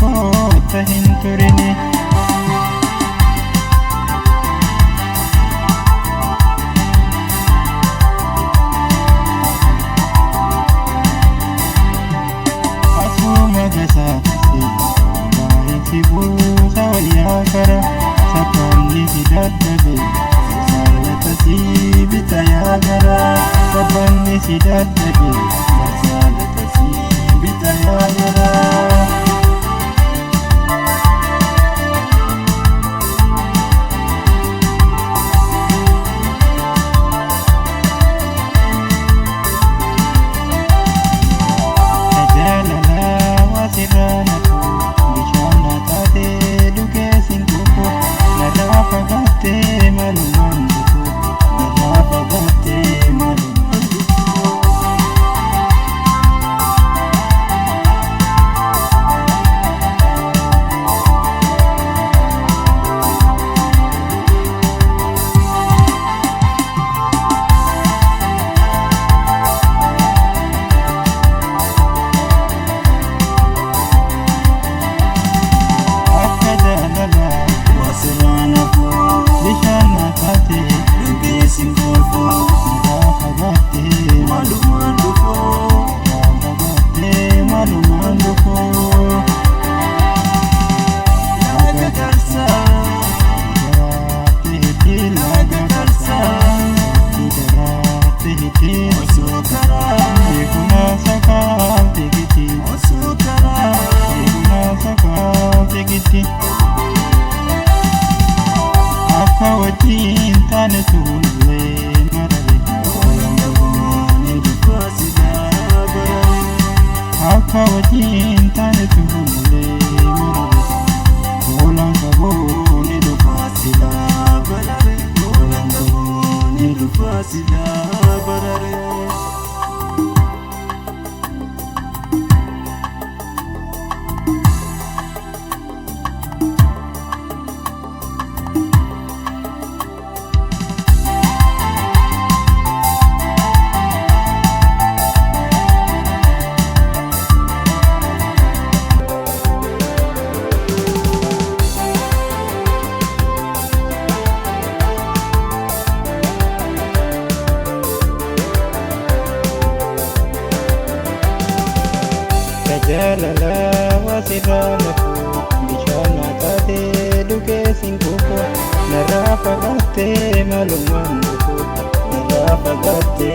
koota hin turine. Asuma gasaatisi baay'ee si buusa wayyaa kara sabbanni si dadhabe saalata si bita yaa gara sabbanni si dadhabe saalata si bita yaa gara. Akka wajjin taane tuulee marare ni dhufaasila barare. Akka wajjin taane tuulee marare oolan qaboo ni dhufaasila barare. Oolan qaboo ni dhufaasila barare. Jalala wasirana ku bishana kate duke sinkuko narafa gate maluman ku narafa gate